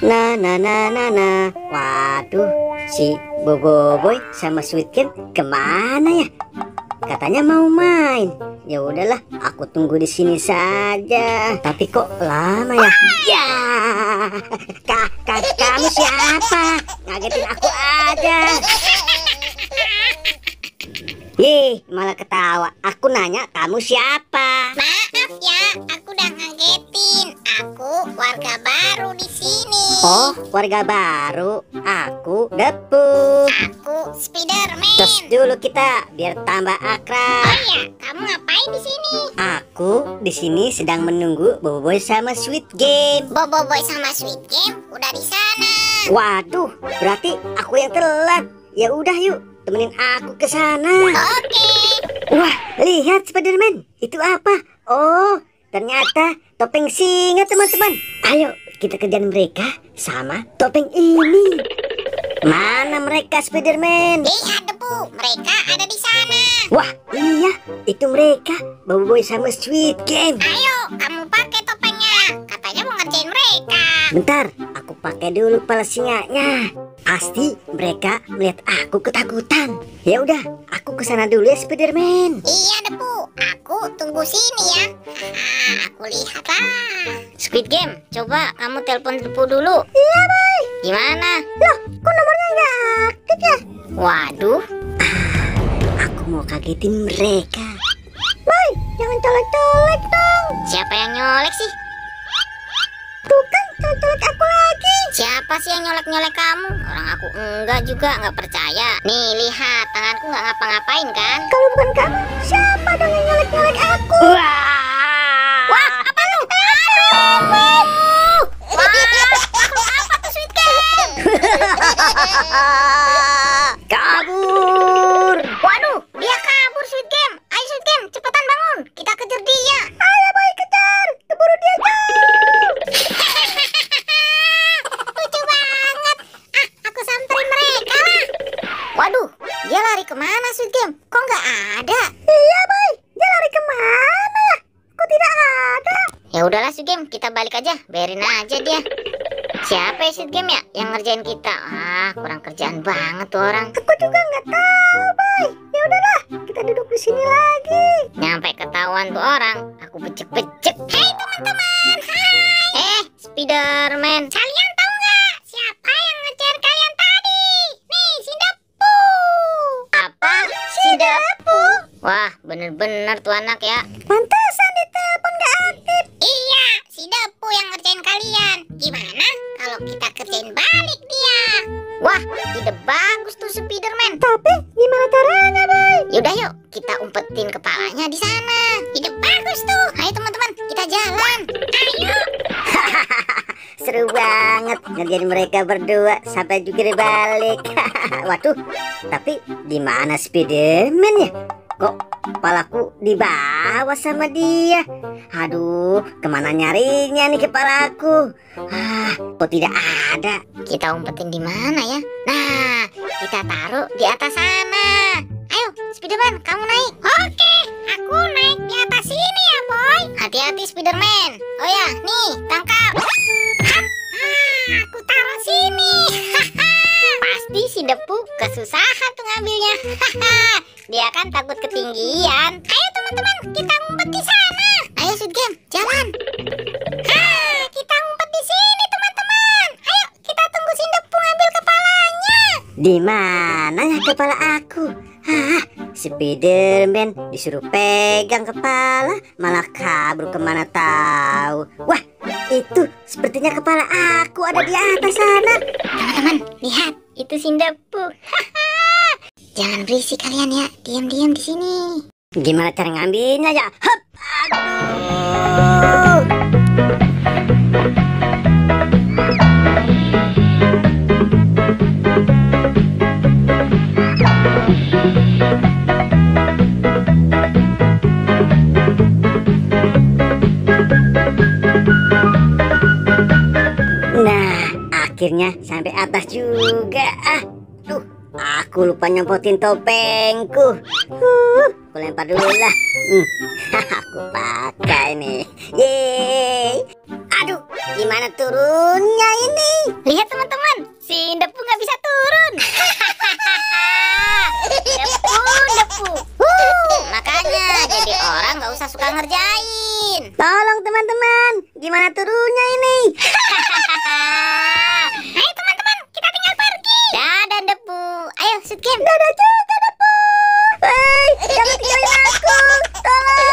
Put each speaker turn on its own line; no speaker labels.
Na na na na na. Waduh, si Boboiboy sama Squid Game kemana ya? Katanya mau main. Ya udahlah, aku tunggu di sini saja. Tapi kok lama ya? Ya, kamu siapa? Ngagetin aku aja. Malah ketawa. Aku nanya, kamu siapa?
Maaf ya, aku udah ngagetin. Aku warga baru di sini.
Oh, warga baru. Aku Depu.
Aku Spiderman.
Terus dulu kita biar tambah akrab.
Oh ya, kamu ngapain di sini?
Aku di sini sedang menunggu Boboiboy sama Squid Game.
Boboiboy sama Squid Game udah di sana.
Waduh, berarti aku yang telat. Ya udah yuk, temenin aku ke sana.
Oke.
Wah, lihat Spiderman. Itu apa? Oh, ternyata topeng singa, teman-teman. Ayo, kita kejar mereka sama topeng ini. Mana mereka, Spiderman?
Lihat Depu, mereka ada di sana.
Wah, iya, itu mereka, Boboiboy sama Squid Game.
Ayo, kamu pakai topengnya. Katanya mau ngerjain mereka.
Bentar, aku pakai dulu kepala singanya. Pasti mereka melihat aku ketakutan. Ya udah, aku kesana dulu ya, Spiderman.
Iya Depu, aku tunggu sini ya. Aku lihatlah.
Squid Game, coba kamu telepon Depu dulu.
Iya, Boy.
Gimana?
Loh, kok nomornya nggak aktif ya?
Waduh,
Aku mau kagetin mereka. Boy, jangan colek-colek dong.
siapa yang nyolek sih?
Tuh kan, colek-colek aku lagi.
Siapa sih yang nyolek-nyolek kamu? Orang aku enggak juga, nggak percaya. Nih, lihat, tanganku nggak ngapa-ngapain kan?
Kalau bukan kamu, siapa dong yang nyolek-nyolek aku?
Wah, apa lu? Aduh! Wah, makhluk apa tuh Squid Game?
Kabur.
Waduh, dia kabur Squid Game. Ayo Squid Game, cepetan bangun. Kita kejar dia.
Ayo, Boy, kejar. Keburu dia jauh.
Lucu banget. Aku samperin mereka lah.
Waduh, dia lari kemana Squid Game? Kok nggak ada?
Iya, Boy. Dia lari kemana ya? Kok tidak ada?
Ya udahlah Squid Game, kita balik aja. Biarin aja dia. Siapa ya Squid Game ya yang ngerjain kita? Ah, kurang kerjaan banget tuh orang.
Aku juga nggak tahu, Boy. Ya udahlah, kita duduk di sini lagi.
Nyampe ketahuan tuh orang, aku becek-becek.
Hai teman-teman. Hai.
Spiderman.
Kalian tahu nggak siapa yang ngejar kalian tadi? Nih, si Depu.
Apa? Si Depu? Wah, bener-bener tuh anak ya.
Pantesan di telepon nggak aktif.
Iya, si Depu yang ngerjain kalian. Gimana kalau kita kerjain balik dia?
Wah, ide bagus tuh Spiderman.
Tapi gimana caranya, Boy?
Yaudah yuk, kita umpetin kepalanya di sana.
Ide bagus tuh.
Ayo teman-teman, kita jalan.
Ayo.
Seru banget ngerjain mereka berdua sampai jukir balik. Waduh, tapi di mana Spiderman ya? Kok kepalaku dibawa sama dia? Aduh, kemana nyarinya nih kepalaku? Kok tidak ada?
Kita umpetin di mana ya? Nah, kita taruh di atas sana. Ayo, Spiderman, kamu naik.
Oke, aku naik di atas sini ya, Boy.
Hati-hati Spiderman. Oh ya, nih, tangkap.
Hap. Aku taruh sini.
Pasti si Depu kesusahan tuh ngambilnya. Dia kan takut ketinggian.
Ayo teman-teman, kita ngumpet di sana.
Ayo Squid Game, jalan.
Kita ngumpet di sini, teman-teman. Ayo, kita tunggu si Depu ngambil kepalanya.
Di mana ya kepala aku? Spiderman disuruh pegang kepala, malah kabur kemana tahu. Wah, itu sepertinya kepala aku ada di atas sana.
Teman-teman, lihat, itu si Depu. Jangan berisik kalian ya, diam-diam di sini.
Gimana cara ngambilnya ya? Hup, aduh. Nah, akhirnya sampai atas juga. Aku lupa nyempotin topengku. Aku lempar dulu lah. Aku pakai nih. Yeay. Aduh, Gimana turunnya ini?
Lihat teman-teman, si Depu nggak bisa turun. Depu. Makanya jadi orang nggak usah suka ngerjain.
Tolong teman-teman, gimana turunnya ini?
Ayo teman-teman, kita tinggal pergi.
Dadah Depu. Ayo shoot game.
Dadah juga Depu. Hei, jangan tinggalin aku. Tolong.